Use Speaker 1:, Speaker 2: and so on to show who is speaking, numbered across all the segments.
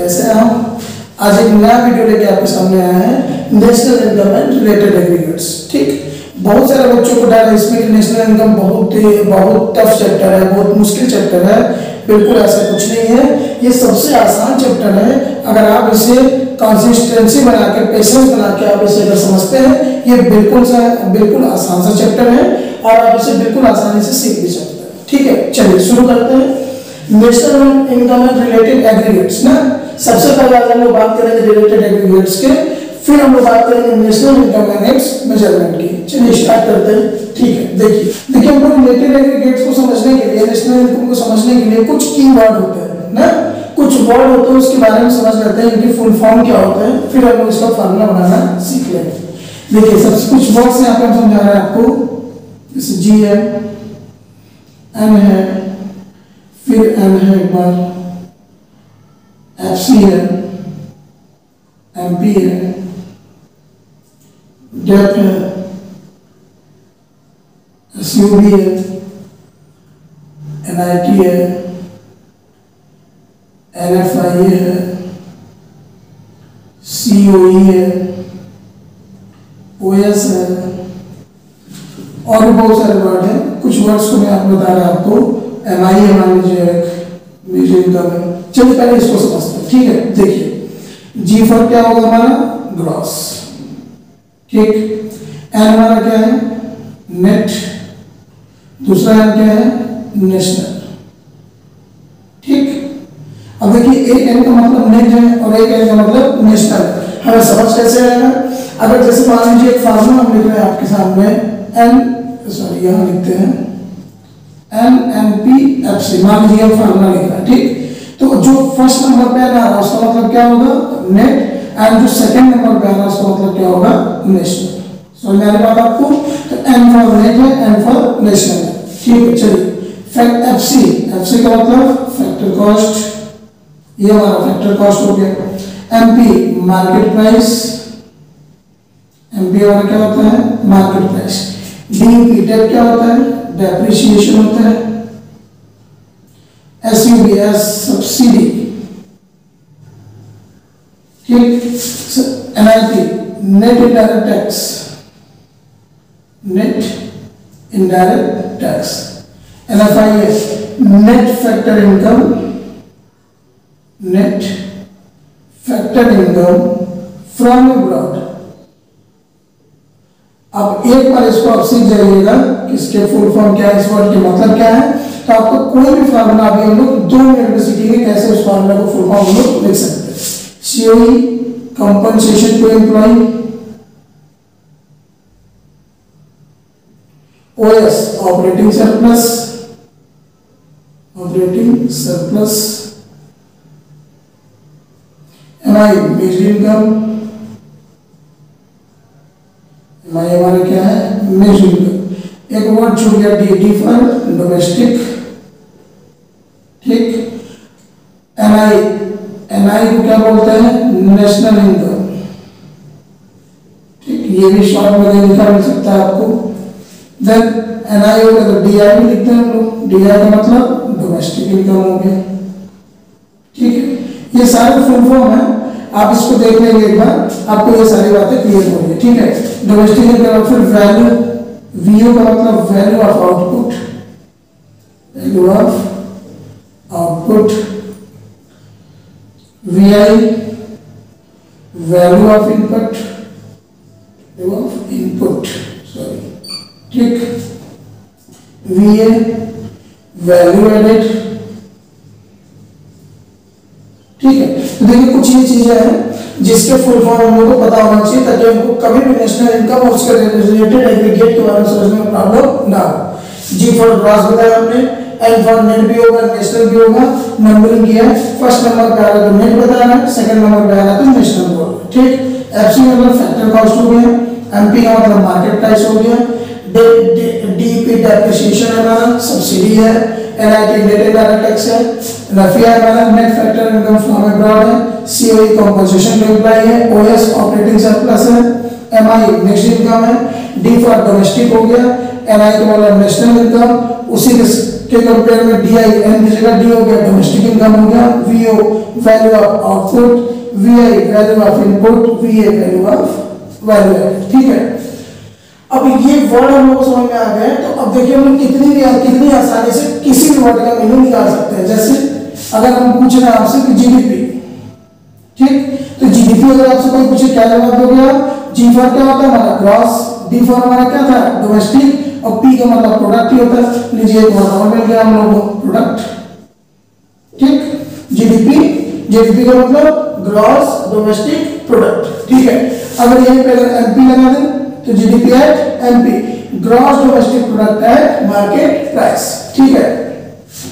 Speaker 1: कैसे हैं हम? आज एक नया वीडियो लेके आपके सामने आए हैं, national income and related aggregates. ठीक, बहुत सारे बच्चों को डर है इसमें कि नेशनल इनकम बहुत टफ चैप्टर है, बहुत मुश्किल चैप्टर है। बिल्कुल ऐसा कुछ नहीं है, ये सबसे आसान चैप्टर है। अगर आप इसे कंसिस्टेंसी बना के, पेशेंस बना के आप इसे अगर समझते हैं, ये बिल्कुल आसान सा चैप्टर है और आप इसे बिल्कुल आसानी से सीख भी सकते हैं। ठीक है, चलिए शुरू करते हैं। National income and related aggregates ना, सबसे पहले हम लोग बात करेंगे रिलेटेड एग्रीगेट्स के, फिर हम लोग बात करेंगे national income and it's measurement की। चलिए स्टार्ट करते हैं। ठीक है, देखिए हम लोग रिलेटेड एग्रीगेट्स को समझने के लिए, नेशनल इनकम को समझने के लिए कुछ कीवर्ड होते हैं ना, कुछ वर्ड होते हैं, उसके बारे में समझ लेते हैं, इनकी फुल फॉर्म क्या होते हैं, फिर हम लोग इसका फार्मूला बनाना सीख लेंगे। देखिए सबसे कुछ वर्ड्स यहाँ पे हम समझा रहे हैं आपको, जैसे जी है, एन है, फिर एन है, एक बार एफसी है, एमपी है, डेप है, एसयूबी है, एनआईटी है, एनएफआई है, सीओई है, ओएस है, और भी बहुत सारे वर्ड हैं। कुछ वर्ड्स को मैं आपको बता रहा हूं आपको। एमआई है, मान लीजिए एक इनकम है। चलिए पहले इसको समझते हैं। ठीक है, देखिए जी फॉर क्या होगा हमारा, ग्रॉस। ठीक, एन हमारा क्या है, नेट। दूसरा एन क्या है, नेशनल। ठीक, अब देखिए एक एन का मतलब नेट है और एक एन का मतलब नेशनल। हमें समझ कैसे आएगा, अगर जैसे मान लीजिए एक फार्मूला हम लिख रहे हैं आपके सामने, यहां लिखते हैं NNPFC, मान लीजिए हम फार्मूला लिख रहे हैं। ठीक, तो जो फर्स्ट नंबर पे आ रहा है उसका मतलब क्या होगा, नेट, एंड जो सेकंड नंबर पे आ रहा है उसका मतलब क्या होगा, नेशनल। समझ में आ रही बात आपको? तो एन फॉर नेट है, एन फॉर नेशनल है। ठीक है, चलिए एफसी का मतलब फैक्टर कॉस्ट, ये हमारा फैक्टर कॉस्ट हो गया। एमपी मार्केट प्राइस, एमपी हमारा क्या होता है, मार्केट प्राइस। डीपी डेप क्या होता है, डेप्रिसिएशन होता है। SUBS subsidy. ठीक, NIT net indirect tax, net indirect tax. NFIS net factor income, net factor income from abroad. अब एक बार इसको आप सीख जाइएगा कि इसके फुल फॉर्म क्या है, इस वर्ड के मतलब क्या है, तो आपको कोई भी फार्मूला अभी हम लोग 2 मिनट में सीखेंगे कैसे उस फार्मूला को फुल फॉर्म हम लोग लिख सकते हैं। COE compensation to employ, OS operating surplus, MI based income, हमारा क्या है, मिक्स्ड इनकम। एक वर्ड छूट गया, डी फॉर डोमेस्टिक। ठीक, एनआई को क्या बोलते हैं, नेशनल इनकम। ठीक, ये भी शॉर्ट में लिखा मिल सकता है आपको। देन एनआई होगा तो डीआई भी लिखते हैं हम लोग, डीआई का मतलब डोमेस्टिक इनकम हो गया। ठीक है, ये सारे फुल फॉर्म है, आप इसको देख लेंगे एक बार, आपको ये सारी बातें क्लियर होंगी। ठीक है, डोमेस्टिक इनकम, फिर वैल्यू, वीओ का मतलब value of output, VI value of input, sorry. ठीक, वीए वैल्यू एडेड। ठीक है, तो देखिए कुछ ये चीजें हैं जिसके फुल फॉर्म हम लोगों को पता होना चाहिए ताकि हमको कभी भी नेशनल इनकम और उसके रिलेटेड एग्रीगेट के बारे में समझने में प्रॉब्लम ना हो। जी फॉर ग्रॉस बताया हमने, एन फॉर नेट भी होगा, नेशनल भी होगा। नंबरिंग किया है, फर्स्ट नंबर पे आ रहा है तो नेट बताना है, सेकंड नंबर पे आ रहा है तो नेशनल बोल। ठीक, एफसी मतलब फैक्टर कॉस्ट हो गया, एमपी का मतलब मार्केट प्राइस हो गया, डीपी डेप्रिसिएशन है हमारा, सब्सिडी है, एनआईटी नेट इनडायरेक्ट टैक्स है, एनएफआई हमारा net factor income from abroad है, सीओई कंपनसेशन टू एम्प्लॉय है, ओएस ऑपरेटिंग सरप्लस है, एमआई मिक्स्ड इनकम है, डी फॉर डोमेस्टिक हो गया, एनआई का मतलब नेशनल इनकम, उसी के के कंपेयर में DI एन की जगह D हो गया, डोमेस्टिक इनकम हो गया, VO value of output, VI value of input, VA value of value add. ठीक है, अब ये वर्ड हम लोग को समझ में आ गए। तो अब देखिए हम लोग कितनी आसानी से किसी भी वर्ड का मीनिंग निकाल सकते हैं। जैसे अगर हम पूछ रहे हैं आपसे कि GDP, ठीक, तो GDP अगर आपसे कोई पूछे क्या जवाब दोगे आप? G फॉर क्या होता है हमारा ग्रॉस, D फॉर हमारा क्या था डोमेस्टिक, और P का मतलब प्रोडक्ट ही होता है। लीजिए एक वर्ड और मिल गया हम लोग को प्रोडक्ट, ठीक, GDP का मतलब ग्रॉस डोमेस्टिक प्रोडक्ट। ठीक है, अगर यहीं पे अगर MP लगा दें तो GDP at MP, gross domestic product at market price. ठीक है,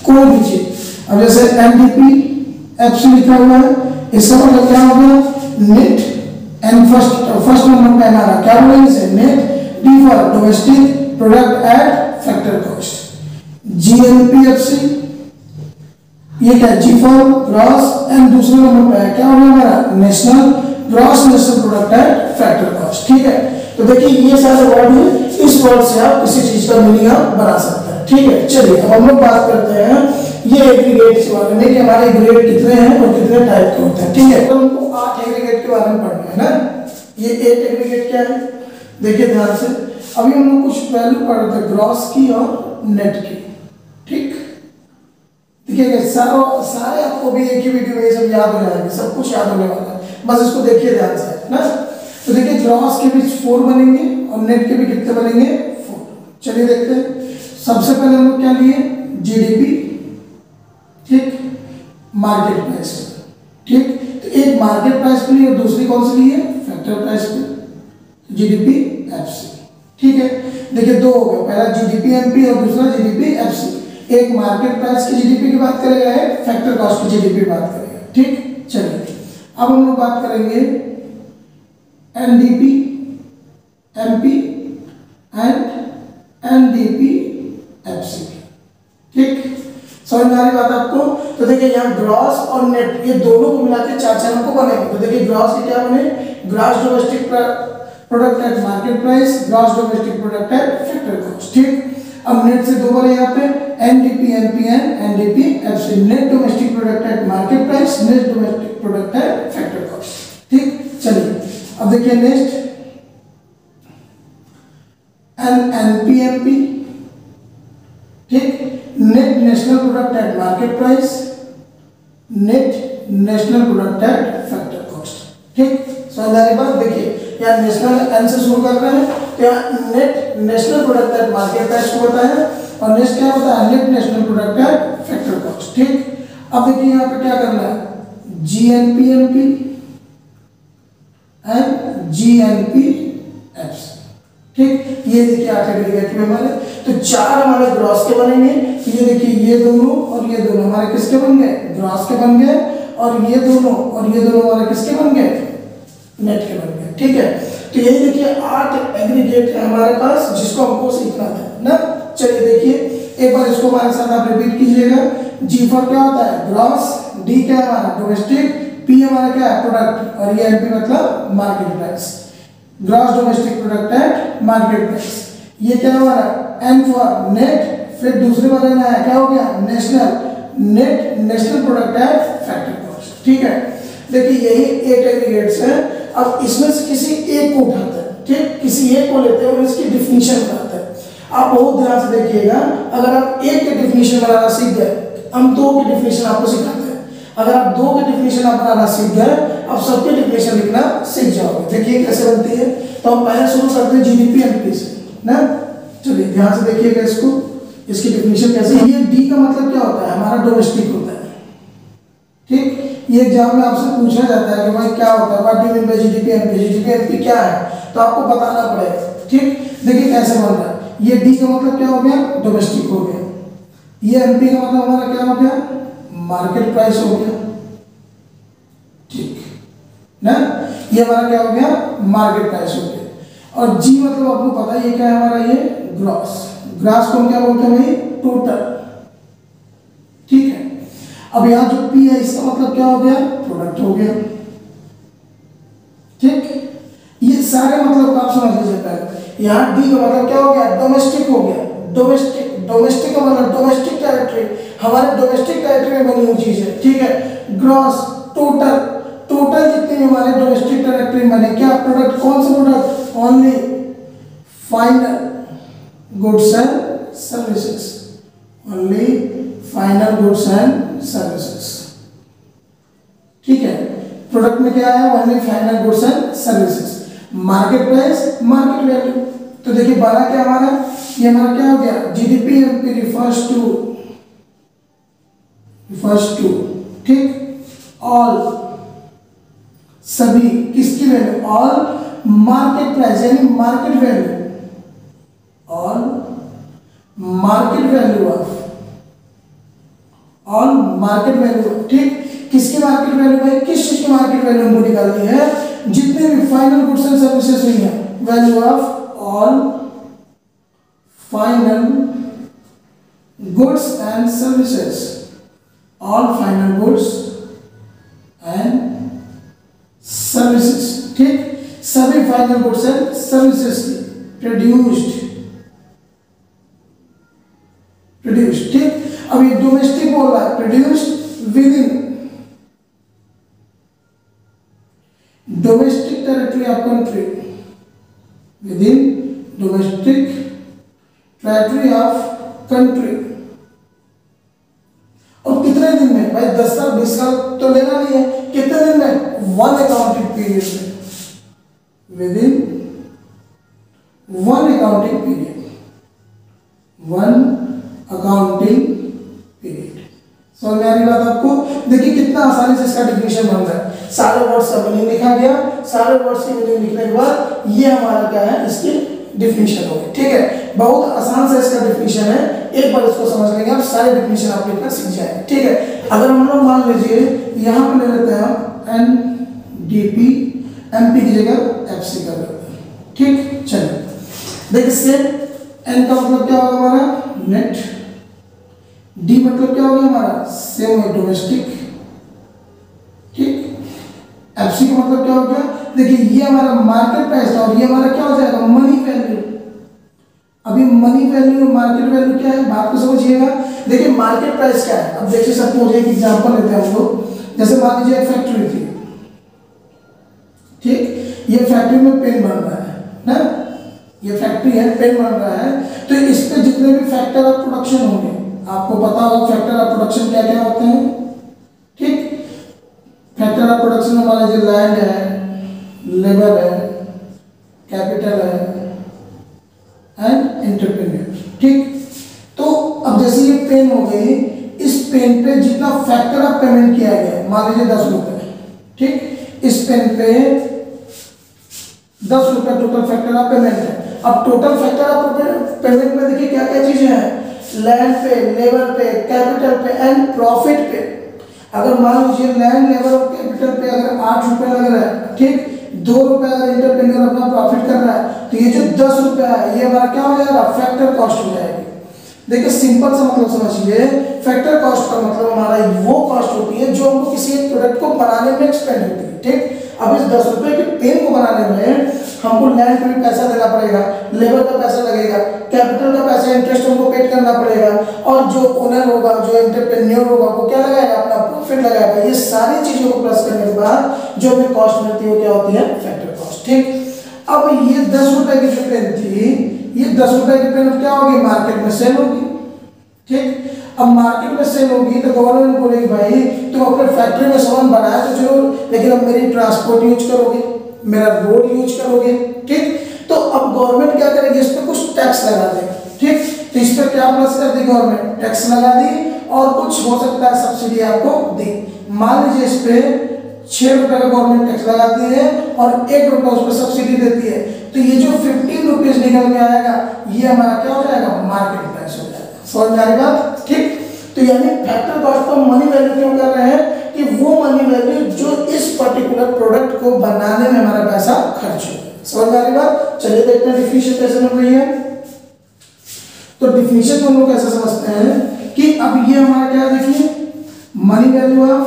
Speaker 1: कोई भी चीज, अब जैसे NDP FC लिखा हुआ है, इसका मतलब क्या हो गया नेट, एंड फर्स्ट नंबर पे हमारा क्या बोलेंगे इसे net, D for domestic product eight factor cost. GNPFC ये क्या G फॉर ग्रॉस, एंड दूसरे नंबर पे क्या होगा हमारा national, gross national product at factor cost. ठीक है, तो देखिए ये सारे वर्ड हैं, इस वर्ड से आप किसी चीज का मीनिंग आप बना सकते हैं। ठीक है, चलिए अब हम लोग बात करते हैं ये एग्रीगेट्स के बारे में कि हमारे एग्रीगेट कितने हैं और कितने टाइप के होते हैं। ठीक है, तो हमको 8 एग्रीगेट के बारे में पढ़ना है ना। ये 8 एग्रीगेट क्या है देखिए ध्यान से। अभी हम लोग कुछ वैल्यू पढ़ रहे थे ग्रॉस की और नेट की। ठीक, देखिए सारे आपको भी एक ही वीडियो में सब याद हो जाएंगे, सब कुछ याद होने वाला है, बस इसको देखिए ध्यान से ना। तो देखिए ग्रॉस के भी 4 बनेंगे और नेट के भी कितने बनेंगे 4। चलिए देखते हैं। सबसे पहले हम लोग क्या लिए GDP, ठीक, मार्केट प्राइस। ठीक, तो एक मार्केट प्राइस पे लिए और दूसरी कौन सी ली है फैक्टर प्राइस पे, GDP FC। ठीक है, देखिए 2 हो गए, पहला GDP MP और दूसरा GDP FC। एक मार्केट प्राइस की GDP की बात करेगा, एक फैक्टर कॉस्ट की GDP की बात करेगा। ठीक, चलिए अब हम लोग बात करेंगे NDP MP and NDP FC। ठीक, समझ में आ रही बात आपको? तो देखिए यहाँ ग्रॉस और नेट ये दोनों को मिला के 4 हमको बनेंगे। तो देखिए ग्रॉस के क्या बने, gross domestic product at market price, gross domestic product eight factor cost. ठीक, अब नेट से 2 बने यहाँ पे NDP MP and NDP FC, net domestic product at market price, net domestic product eight factor cost. ठीक, चलिए अब देखिए नेक्स्ट NPMP। ठीक, net national product at market price, net national product at factor cost. ठीक, समझ आ रही बात? देखिए यहाँ नेशनल एन से शुरू कर रहे हैं, तो यहाँ net national product at market price को होता है और नेक्स्ट क्या होता है net national product at factor cost. ठीक, अब देखिए यहाँ पे क्या करना है GNPMP एंड GNPFC। ठीक, ये देखिए 8 एग्रीगेट में हमारे, तो 4 हमारे ग्रॉस के बनेंगे। ये देखिए ये दोनों और ये दोनों हमारे किसके बन गए ग्रॉस के बन गए, और ये दोनों हमारे किसके बन गए नेट के बन गए। ठीक है, तो यही देखिए 8 एग्रीगेट है हमारे पास जिसको हमको सीखना था ना। चलिए देखिए एक बार इसको हमारे साथ आप रिपीट कीजिएगा। G फॉर क्या होता है ग्रॉस, D क्या है हमारा डोमेस्टिक, P हमारा क्या है प्रोडक्ट, और ये MP मतलब market price, gross domestic product at market price. ये क्या है हमारा N फॉर नेट, फिर दूसरे वाले में क्या हो गया national, net national product at factor cost. ठीक है, देखिए यही 8 एग्रीगेट्स हैं। अब इसमें से किसी एक को उठाते हैं, ठीक, किसी एक को लेते हैं और इसकी डिफिनीशन बनाते हैं। आप बहुत ध्यान से देखिएगा, अगर आप एक के डिफिनीशन बनाना सीख गए, हम 2 के डिफिनीशन आपको सिखाते हैं, अगर आप 2 के डिफिनीशन आप बनाना सीख गए, आप सबके डिफिनीशन लिखना सीख जाओगे। देखिए कैसे बनती है। तो हम पहले शुरू करते हैं GDP MP से ना। चलिए ध्यान से देखिएगा इसको, इसकी डिफिनीशन कैसे। ये D का मतलब क्या होता है हमारा डोमेस्टिक होता है। ठीक, ये एग्जाम में आपसे पूछा जाता है कि भाई क्या होता है what do you mean by GDP MP, GDP MP क्या है, तो आपको बताना पड़ेगा। ठीक, देखिए कैसे बन रहा है। ये D का मतलब क्या हो गया डोमेस्टिक हो गया, ये MP का मतलब हमारा क्या हो गया मार्केट प्राइस हो गया। ठीक ना, ये हमारा क्या हो गया मार्केट प्राइस हो गया। और G मतलब आपको पता है ये क्या है हमारा ये ग्रॉस, ग्रॉस को हम क्या बोलते हैं भाई टोटल। ठीक है, अब यहाँ जो P है इसका मतलब क्या हो गया प्रोडक्ट हो गया। ठीक, ये सारे मतलब आप समझ लीजिए पहले। यहाँ D का मतलब क्या हो गया डोमेस्टिक हो गया, डोमेस्टिक डोमेस्टिक का मतलब डोमेस्टिक टेरिटरी, हमारे डोमेस्टिक टेरिटरी में बनी हुई चीज है, ठीक है। ग्रॉस टोटल, टोटल जितने भी हमारे डोमेस्टिक टेरिटरी में बने क्या प्रोडक्ट, कौन सा product, only final goods and services, only final goods and services, ठीक है। प्रोडक्ट में क्या है, only final goods and services. Market price, market value, तो देखिए बड़ा क्या हमारा, ये हमारा क्या हो गया, जीडीपी एमपी रिफर्स टू, ठीक, ऑल सभी किसकी वैल्यू, ऑल मार्केट प्राइस यानी market value, all market value of, all market value, ठीक। किसकी मार्केट वैल्यू है, किस चीज की मार्केट वैल्यू हमको निकालनी है, जितने भी फाइनल गुड्स एंड सर्विसेज हुई है, value of all final goods and services, all final goods and services, ठीक। सभी फाइनल गुड्स एंड सर्विसेज की प्रोड्यूस्ड, ठीक। अब ये डोमेस्टिक बोल रहा है, produced with in domestic territory of country, with in domestic territory of country, और कितने दिन में भाई, 10 साल 20 साल तो लेना नहीं है, कितने दिन में, 1 अकाउंटिंग पीरियड में, with in 1 accounting period, 1 accounting period. समझ में आ रही बात आपको? देखिए कितना आसानी से इसका डिफिनेशन बन रहा है, सारे वर्ड्स का मीनिंग लिखा गया, सारे वर्ड्स की मीनिंग लिखने के बाद ये हमारा क्या है, इसकी डिफिनेशन होगी, ठीक है। बहुत आसान से इसका डिफिनेशन है, एक बार इसको समझ लेंगे आप, सारे डिफिनेशन आप लिखना सीख जाएंगे, ठीक है। अगर हम लोग मान लीजिए यहाँ पे ले लेते हैं एनडीपी, एमपी की जगह एफसी कर लेते हैं, ठीक। चलिए देखिए, सेम एन का मतलब क्या होगा हमारा, नेट, डी मतलब क्या होगा हमारा, सेम है डोमेस्टिक, ठीक। एफसी का मतलब क्या हो गया, देखिए ये हमारा मार्केट प्राइस था और ये हमारा क्या हो जाएगा, मनी वैल्यू। अभी मनी वैल्यू और मार्केट वैल्यू क्या है, बात को समझिएगा। देखिए मार्केट प्राइस क्या है, अब देखिए सपोज एक एग्जांपल लेते हैं हम लोग, जैसे मान लीजिए एक फैक्ट्री थी, ठीक। ये फैक्ट्री में पेन बन रहा है ना, ये फैक्ट्री है, पेन बन रहा है, तो इस पे जितने भी फैक्टर ऑफ प्रोडक्शन होंगे, आपको पता होगा फैक्टर ऑफ प्रोडक्शन क्या क्या होते हैं, ठीक। फैक्टर ऑफ प्रोडक्शन में मान लीजिए लैंड है, लेबर है, कैपिटल है एंड एंटरप्रेन्योर, ठीक। तो अब जैसे ये पेन हो गई, इस पेन पे जितना फैक्टर ऑफ पेमेंट किया गया, मान लीजिए 10 रुपए, ठीक। इस पेन पे 10 रुपए टोटल फैक्टर ऑफ पेमेंट है। अब टोटल फैक्टर ऑफ पेमेंट में देखिए क्या क्या चीजें हैं, लैंड पे, लेबर पे, कैपिटल पे एंड प्रॉफिट पे। अगर मान लीजिए लैंड, लेबर और कैपिटल पे अगर 8 रुपए लग रहा है, ठीक, 2 रुपए अगर एंटरप्रेन्योर अपना प्रॉफिट कर रहा है, तो ये जो 10 रुपए है ये हमारा क्या हो जाएगा, फैक्टर कॉस्ट हो जाएगी। देखिए सिंपल सा मतलब समझिए, फैक्टर कॉस्ट का मतलब हमारा वो कॉस्ट होती है जो हमको किसी एक प्रोडक्ट को बनाने में एक्सपेंड होती है, ठीक। अब इस 10 रुपए के पेन को बनाने में हमको लैंड पे भी पैसा देना पड़ेगा, लेबर का पैसा लगेगा, कैपिटल का पैसा इंटरेस्ट हमको पेड करना पड़ेगा, और जो ओनर होगा, जो एंटरप्रेन्योर होगा, वो क्या लगाएगा, अपना प्रॉफिट लगाएगा। ये सारी चीजों को प्लस करने के बाद जो भी कॉस्ट मिलती है वो क्या होती है, फैक्टर कॉस्ट, ठीक। अब ये 10 रुपए की जो पेन थी, ये 10 रुपए की पेन क्या होगी, मार्केट में सेल होगी, ठीक। अब मार्केट में सेल होगी तो गवर्नमेंट बोलेगी भाई तुम अपने फैक्ट्री में सामान बनाया तो जरूर, लेकिन अब मेरी ट्रांसपोर्ट यूज करोगे, मेरा रोड यूज करोगे, ठीक। तो अब गवर्नमेंट क्या करेगी, इस पर कुछ टैक्स लगा देगी, ठीक। तो इस पर क्या प्लस कर दी गवर्नमेंट, टैक्स लगा दी, और कुछ हो सकता है सब्सिडी आपको दी। मान लीजिए इस पे 6 रुपए का गवर्नमेंट टैक्स लगाती है और 1 रुपया उस पर सब्सिडी देती है, तो ये जो 15 रुपीज निकल के आएगा ये हमारा क्या हो जाएगा, मार्केट प्राइस हो जाएगा। समझ में आ रही बात, ठीक। तो यानी फैक्टर कॉस्ट को मनी वैल्यू क्यों कर रहे हैं, कि वो मनी वैल्यू जो इस पर्टिकुलर प्रोडक्ट को बनाने में हमारा पैसा खर्च हो। समझ में आ रही बात? चलिए देखते हैं डिफिनेशन कैसे बन रही है। तो डिफिनेशन को हम लोग कैसे समझते हैं कि अब ये हमारा क्या है, देखिए मनी वैल्यू ऑफ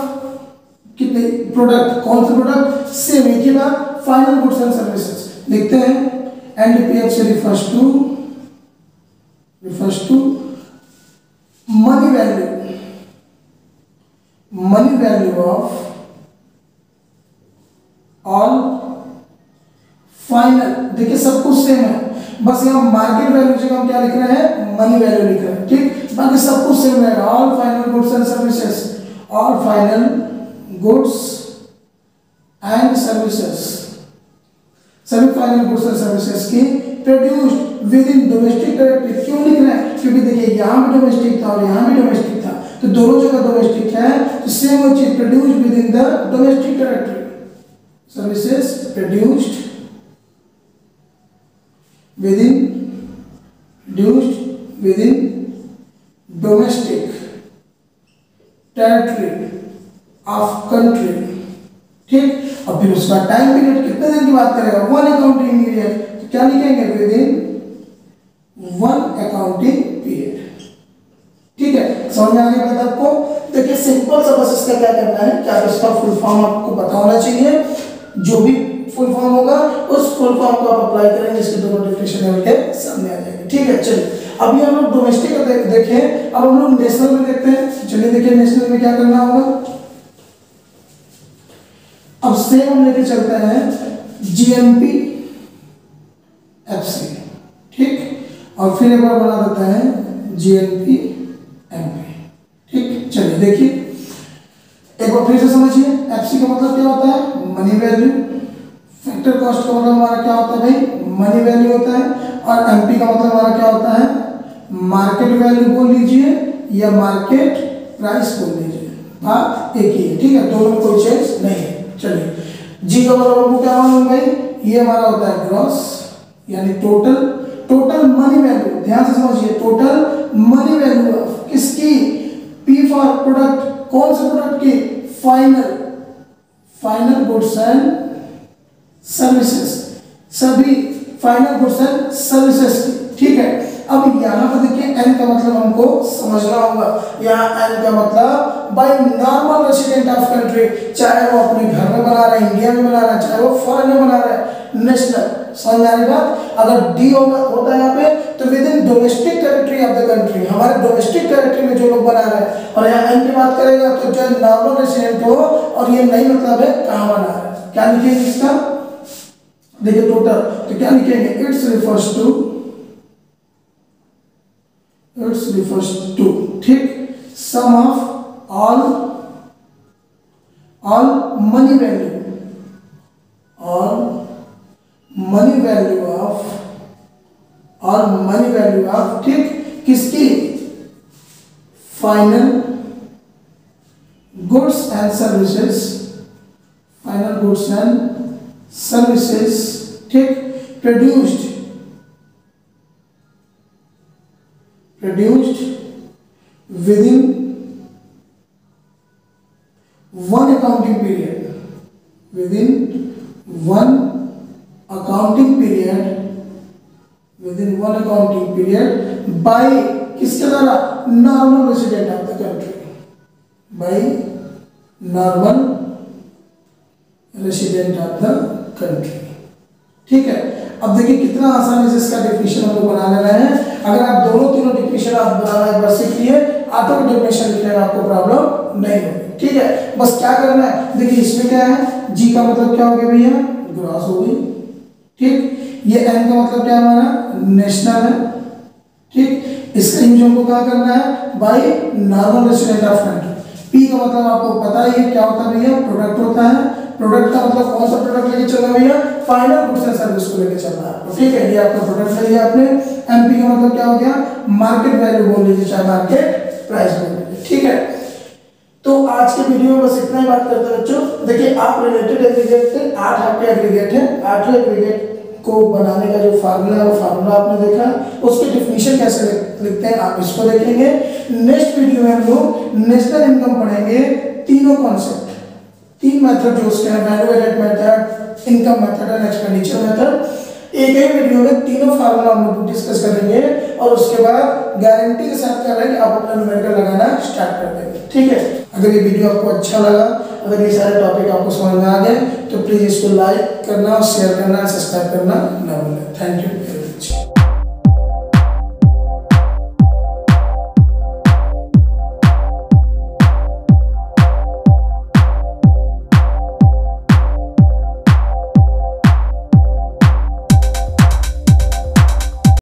Speaker 1: कितने प्रोडक्ट, कौन से प्रोडक्ट, सेम एक ही बात, फाइनल गुड्स एंड सर्विसेज लिखते हैं। एनडीपीएफ से refers to money value of all final, देखिए सब कुछ सेम है, बस यहाँ मार्केट वैल्यू जगह हम क्या लिख रहे हैं, मनी वैल्यू लिख रहे हैं, ठीक। बाकी सब कुछ सेम रहेगा, all final goods and services, all final goods and services, सभी फाइनल गुड्स एंड सर्विसेज की produced with in domestic territory. क्यों लिख रहे हैं, क्योंकि देखिए यहाँ भी डोमेस्टिक था और यहाँ भी डोमेस्टिक था, तो दोनों जगह डोमेस्टिक है, तो सेम वो चीज produced with in the domestic territory, services produced within domestic territory of country, ठीक। और फिर उसका टाइम पीरियड कितने दिन की बात करेगा, 1 अकाउंटिंग पीरियड, तो क्या लिखेंगे, विदिन 1 अकाउंटिंग पीरियड, ठीक है। समझ में आ गई बात आपको। देखिए सिंपल सा बस इसका क्या करना है, क्या इसका फुल फॉर्म आपको पता होना चाहिए, जो भी फुल फॉर्म होगा उस फुल फॉर्म को आप अप्लाई करेंगे, इसके दोनों डेफिनेशन लेवल के सामने आ जाएंगे, ठीक है। चलिए अभी हम लोग डोमेस्टिक का देखें, अब हम लोग नेशनल में देखते हैं। चलिए देखिए नेशनल में क्या करना होगा, अब सेम हम लेके चलते हैं जीएमपी एफसी, ठीक, और फिर एक बार बना देता है जीएनपी एमपी, ठीक। चलिए देखिए एक बार फिर से समझिए, एफसी का मतलब क्या होता है, मनी वैल्यू, फैक्टर कॉस्ट का मतलब हमारा क्या होता है भाई, मनी वैल्यू होता है, और एमपी का मतलब हमारा क्या होता है, मार्केट वैल्यू बोल लीजिए या मार्केट प्राइस बोल लीजिए, बात एक ही है, ठीक है, दोनों में कोई चेंज नहीं है। चलिए जी का मतलब हमको क्या मालूम भाई, ये हमारा होता है ग्रॉस, यानी टोटल मनी वैल्यू, ध्यान से समझिए, टोटल मनी वैल्यू ऑफ किसकी, पी फॉर प्रोडक्ट, कौन से प्रोडक्ट की, फाइनल गुड्स एंड सर्विसेज, सभी फाइनल गुड्स एंड सर्विसेज की, ठीक है। अब यहाँ पर देखिए एन का मतलब हमको समझना होगा, यहाँ एन का मतलब bye normal resident of country, चाहे वो अपने घर में बना रहा है, इंडिया में बना रहा है, चाहे वो फॉरेन में बना रहा है, नेशनल, समझ आ रही बात। अगर डी होता है यहाँ पे तो with in domestic territory of the country, हमारे डोमेस्टिक टेरिटरी में जो लोग बना रहे हैं, और यहाँ एन की बात करेगा तो जो नॉर्मल रेसिडेंट हो, और ये नहीं मतलब है कहाँ बना रहा है, क्या लिखेंगे इसका, देखिए टोटल, तो क्या लिखेंगे, इट्स रिफर्स टू, ठीक, sum of all money value of, ठीक, किसकी, फाइनल गुड्स एंड सर्विसेज, ठीक, produced within 1 accounting period by किसके द्वारा, normal resident of the country, by normal resident of the country, ठीक है। अब देखिए कितना आसानी से इसका डेफिनेशन हम लोग बना ले रहे हैं। अगर आप दोनों तीनों डेफिनेशन आप बनाना एक बार सीख लिए, ऑटो डेफिनेशन लिखने में आपको प्रॉब्लम नहीं होगी, ठीक है। बस क्या करना है, देखिए इसमें क्या है, जी का मतलब क्या हो गया भैया, ग्रॉस हो गई, ठीक, ये एन का मतलब क्या हमारा, नेशनल है, ठीक, इसका यूज हमको क्या करना है, bye normal resident of country. P का मतलब आपको पता ही है क्या होता है भैया, प्रोडक्ट होता है, प्रोडक्ट का मतलब कौन सा प्रोडक्ट लेके चलना भैया, फाइनल गुड्स एंड सर्विस को लेके चलना है, ठीक है, ये आपका प्रोडक्ट ले लिया आपने। एमपी का मतलब क्या हो गया, मार्केट वैल्यू बोल लीजिए चाहे मार्केट प्राइस बोल लीजिए, ठीक है। तो आज के वीडियो में बस इतना ही बात करते हैं बच्चों। देखिए आप रिलेटेड एग्रीगेट थे, 8 आपके एग्रीगेट है, 8 एग्रीगेट को बनाने का जो फार्मूला है वो फार्मूला आपने देखा, उसके डेफिनेशन कैसे लिखते हैं आप इसको देखेंगे। नेक्स्ट वीडियो में हम लोग नेशनल इनकम पढ़ेंगे, तीनों कॉन्सेप्ट, 3 मेथड जो उसके हैं, value added method, income method and expenditure method. एक ही वीडियो में तीनों फार्मूला हम लोग डिस्कस करेंगे, और उसके बाद गारंटी के साथ कर रहे हैं कि आप अपना न्यूमेरिकल लगाना स्टार्ट कर देंगे, ठीक है। अगर ये वीडियो आपको अच्छा लगा, अगर ये सारे टॉपिक आपको समझ में आ गए, तो प्लीज इसको लाइक करना, शेयर करना, सब्सक्राइब करना ना भूलें। Thank you.